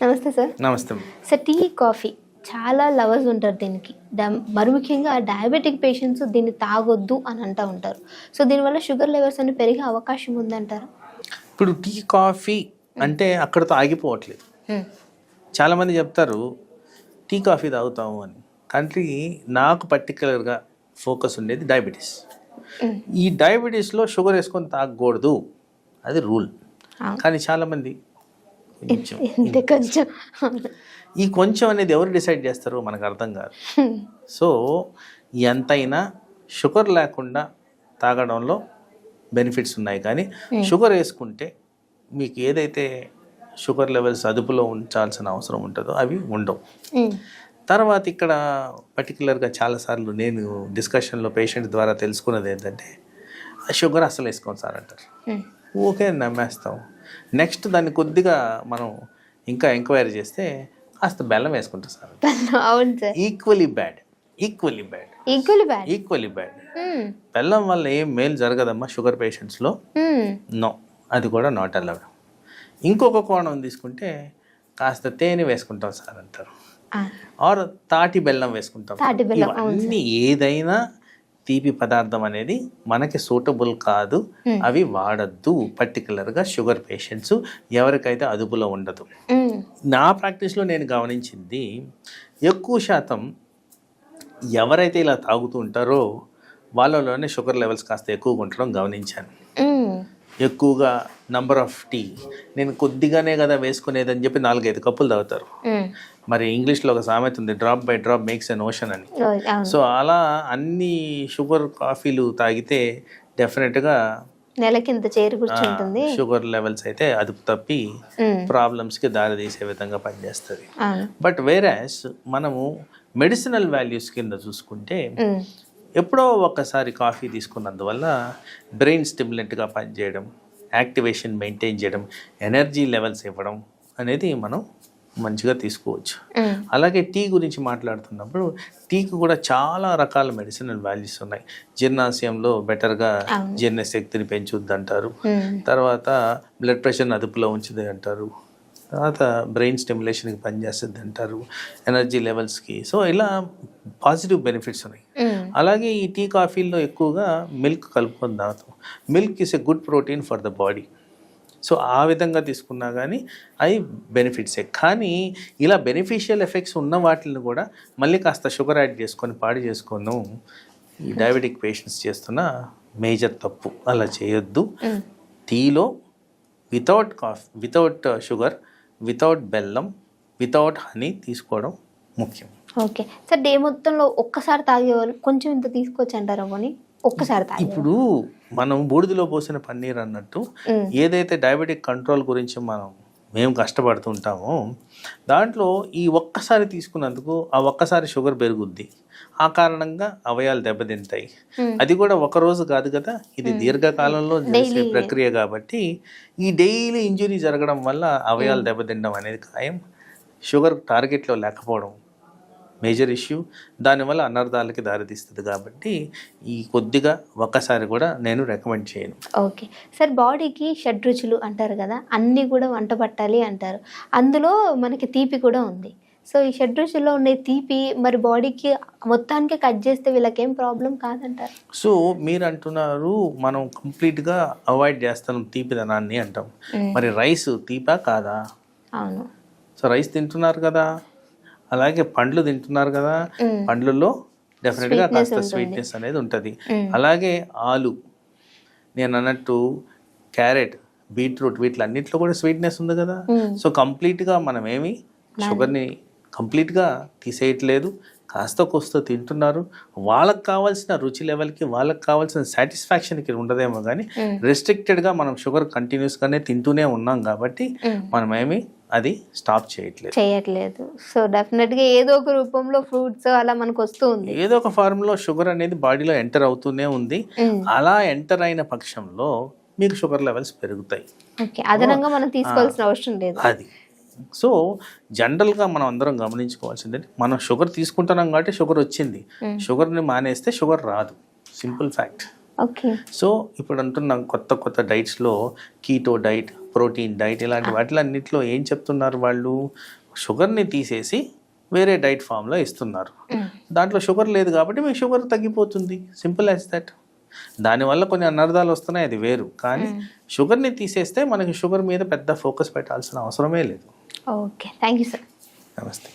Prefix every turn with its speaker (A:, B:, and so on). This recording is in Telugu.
A: నమస్తే సార్.
B: నమస్తే.
A: సార్, టీ కాఫీ చాలా లవర్స్ ఉంటారు దీనికి. మరి ముఖ్యంగా డయాబెటిక్ పేషెంట్స్ దీన్ని తాగొద్దు అని అంటూ ఉంటారు. సో దీనివల్ల షుగర్ లెవెల్స్ అని పెరిగే అవకాశం ఉందంటారా?
B: ఇప్పుడు టీ కాఫీ అంటే అక్కడితో ఆగిపోవట్లేదు. చాలామంది చెప్తారు టీ కాఫీ తాగుతాము అని. కానీ నాకు పర్టికులర్గా ఫోకస్ ఉండేది డయాబెటీస్. ఈ డయాబెటీస్లో షుగర్ వేసుకొని తాగకూడదు, అది రూల్. కానీ చాలామంది
A: కొంచెం
B: ఈ కొంచెం అనేది ఎవరు డిసైడ్ చేస్తారో మనకు అర్థం కాదు. సో ఎంతైనా షుగర్ లేకుండా తాగడంలో బెనిఫిట్స్ ఉన్నాయి, కానీ షుగర్ వేసుకుంటే మీకు ఏదైతే షుగర్ లెవెల్స్ అదుపులో ఉంచాల్సిన అవసరం ఉంటుందో అవి ఉండవు. తర్వాత ఇక్కడ పర్టికులర్గా చాలాసార్లు నేను డిస్కషన్లో పేషెంట్ ద్వారా తెలుసుకున్నది ఏంటంటే షుగర్ అసలు వేసుకోండి సార్ అంటారు. ఓకే నమ్మేస్తాం. నెక్స్ట్ దాన్ని కొద్దిగా మనం ఇంకా ఎంక్వైరీ చేస్తే కాస్త బెల్లం వేసుకుంటాం సార్.
A: అవును సార్.
B: Equally bad. బెల్లం వల్ల ఏం మేలు జరగదమ్మా షుగర్ పేషెంట్స్లో. నో, అది కూడా నాట్ అలౌడ్. ఇంకొక కోణం తీసుకుంటే కాస్త తేనె వేసుకుంటాం సార్ అంటారు, ఆర్ తాటి బెల్లం వేసుకుంటాం. ఇవన్నీ ఏదైనా తీపి పదార్థం అనేది మనకి సూటబుల్ కాదు, అవి వాడద్దు. పర్టికులర్గా షుగర్ పేషెంట్స్ ఎవరికైతే అదుపులో ఉండదు. నా ప్రాక్టీస్లో నేను గమనించింది ఎక్కువ శాతం ఎవరైతే ఇలా తాగుతూ ఉంటారో వాళ్ళలోనే షుగర్ లెవెల్స్ కాస్త ఎక్కువగా ఉండడం గమనించాను. ఎక్కువగా నంబర్ ఆఫ్ టీ నేను కొద్దిగానే కదా వేసుకునేదని చెప్పి 4-5 కప్పులు తాగుతారు. మరి ఇంగ్లీష్లో ఒక సామెత ఉంది, drop by drop makes N ocean అని. సో అలా అన్ని షుగర్ కాఫీలు తాగితే డెఫినెట్గా
A: నెలకింత చేరుకుంటుంది,
B: షుగర్ లెవెల్స్ అయితే అదుపు తప్పి ప్రాబ్లమ్స్కి దారి తీసే విధంగా పనిచేస్తుంది. బట్ వేరాస్ మనము మెడిసినల్ వాల్యూస్ కింద చూసుకుంటే ఎప్పుడో ఒక్కసారి కాఫీ తీసుకున్నందువల్ల బ్రెయిన్ స్టిమ్యులెంట్గా పనిచేయడం, యాక్టివేషన్ మెయింటైన్ చేయడం, ఎనర్జీ లెవెల్స్ ఇవ్వడం అనేది మనం మంచిగా తీసుకోవచ్చు. అలాగే టీ గురించి మాట్లాడుతున్నప్పుడు టీకి కూడా చాలా రకాల మెడిసినల్ వాల్యూస్ ఉన్నాయి. జీర్ణాశయంలో బెటర్గా జీర్ణ శక్తిని పెంచుద్ది అంటారు, తర్వాత బ్లడ్ ప్రెషర్ని అదుపులో ఉంచుది అంటారు, తర్వాత బ్రెయిన్ స్టిమ్యులేషన్కి పనిచేస్తుంది అంటారు, ఎనర్జీ లెవెల్స్కి. సో ఇలా పాజిటివ్ బెనిఫిట్స్ ఉన్నాయి. అలాగే ఈ టీ కాఫీల్లో ఎక్కువగా మిల్క్ కలుపుకొని తాగుతాం. Milk is a good protein for the body. So ఆ విధంగా తీసుకున్నా కానీ అవి బెనిఫిట్సే. కానీ ఇలా బెనిఫిషియల్ ఎఫెక్ట్స్ ఉన్న వాటిని కూడా మళ్ళీ కాస్త షుగర్ యాడ్ చేసుకొని పాడు చేసుకొని ఈ డయాబెటిక్ పేషెంట్స్ చేస్తున్న మేజర్ తప్పు. అలా చేయొద్దు. టీలో వితౌట్ షుగర్, వితౌట్ బెల్లం, వితౌట్ హనీ తీసుకోవడం ముఖ్యం.
A: ఓకే సార్, డే మొత్తంలో ఒక్కసారి తాగేవాళ్ళు కొంచెం ఇంత తీసుకోవచ్చు అంటారా? పోనీ ఒక్కసారి తాగే.
B: ఇప్పుడు మనం బూడిదలో పోసిన పన్నీర్ అన్నట్టు ఏదైతే డయాబెటిక్ కంట్రోల్ గురించి మేము కష్టపడుతుంటామో దాంట్లో ఈ ఒక్కసారి తీసుకున్నందుకు ఆ ఒక్కసారి షుగర్ పెరుగుద్ది. ఆ కారణంగా అవయాలు దెబ్బతింటాయి. అది కూడా ఒక రోజు కాదు కదా, ఇది దీర్ఘకాలంలో చేసే ప్రక్రియ కాబట్టి ఈ డైలీ ఇంజురీ జరగడం వల్ల అవయాలు దెబ్బతింటడం అనేది ఖాయం. షుగర్ టార్గెట్లో లేకపోవడం మేజర్ ఇష్యూ, దానివల్ల అనర్థాలకి దారితీస్తుంది. కాబట్టి ఈ కొద్దిగా ఒక్కసారి కూడా నేను రికమెండ్ చేయను.
A: ఓకే సార్, బాడీకి షడ్రుచులు అంటారు కదా, అన్నీ కూడా వంట పట్టాలి అంటారు. అందులో మనకి తీపి కూడా ఉంది. సో ఈ షడ్రుచుల్లో ఉండే తీపి మరి బాడీకి మొత్తానికి కట్ చేస్తే వీళ్ళకేం ప్రాబ్లం కాదంటారు?
B: సో మీరు అంటున్నారు మనం కంప్లీట్గా అవాయిడ్ చేస్తాం తీపిదనాన్ని అంటాం. మరి రైస్ తీపా కాదా?
A: అవును.
B: సో రైస్ తింటున్నారు కదా, అలాగే పండ్లు తింటున్నారు కదా, పండ్లలో డెఫినెట్గా కాస్త స్వీట్నెస్ అనేది ఉంటుంది. అలాగే ఆలు, నేను అన్నట్టు క్యారెట్, బీట్రూట్, వీటిలన్నింటిలో కూడా స్వీట్నెస్ ఉంది కదా. సో కంప్లీట్గా మనం ఏమి షుగర్ని కంప్లీట్గా తీసేయట్లేదు, కాస్త కోస్త తింటున్నారు. వాళ్ళకి కావాల్సిన రుచి లెవెల్కి, వాళ్ళకి కావాల్సిన సాటిస్ఫాక్షన్కి ఉండదేమో కానీ రెస్ట్రిక్టెడ్గా మనం షుగర్ కంటిన్యూస్గానే తింటూనే ఉన్నాం కాబట్టి మనం ఏమి అది స్టాప్ చేయట్లేదు.
A: సో డెఫినెట్గా ఏదో ఒక రూపంలో ఫ్రూట్స్ అలా మనకు వస్తూ ఉంది.
B: ఏదో ఒక ఫార్మ్లో షుగర్ అనేది బాడీలో ఎంటర్ అవుతూనే ఉంది. అలా ఎంటర్ అయిన పక్షంలో మీకు షుగర్ లెవెల్స్ పెరుగుతాయి.
A: అదనంగా మనం తీసుకోవాల్సిన అవసరం లేదు
B: అది. సో జనరల్గా మనం అందరం గమనించుకోవాల్సింది, మనం షుగర్ తీసుకుంటున్నాం కాబట్టి షుగర్ వచ్చింది. షుగర్ని మానేస్తే షుగర్ రాదు. Simple fact.
A: ఓకే.
B: సో ఇప్పుడు అంటున్నాం కొత్త డైట్స్లో కీటో డైట్, ప్రోటీన్ డైట్ ఇలాంటి వాటిలన్నిటిలో ఏం చెప్తున్నారు వాళ్ళు, షుగర్ని తీసేసి వేరే డైట్ ఫామ్లో ఇస్తున్నారు. దాంట్లో షుగర్ లేదు కాబట్టి మీకు షుగర్ తగ్గిపోతుంది, సింపుల్ యాజ్ దట్. దానివల్ల కొన్ని అనర్థాలు వస్తున్నాయి, అది వేరు. కానీ షుగర్ని తీసేస్తే మనకి షుగర్ మీద పెద్ద ఫోకస్ పెట్టాల్సిన అవసరమే లేదు.
A: Okay, thank you sir.
B: నమస్తే.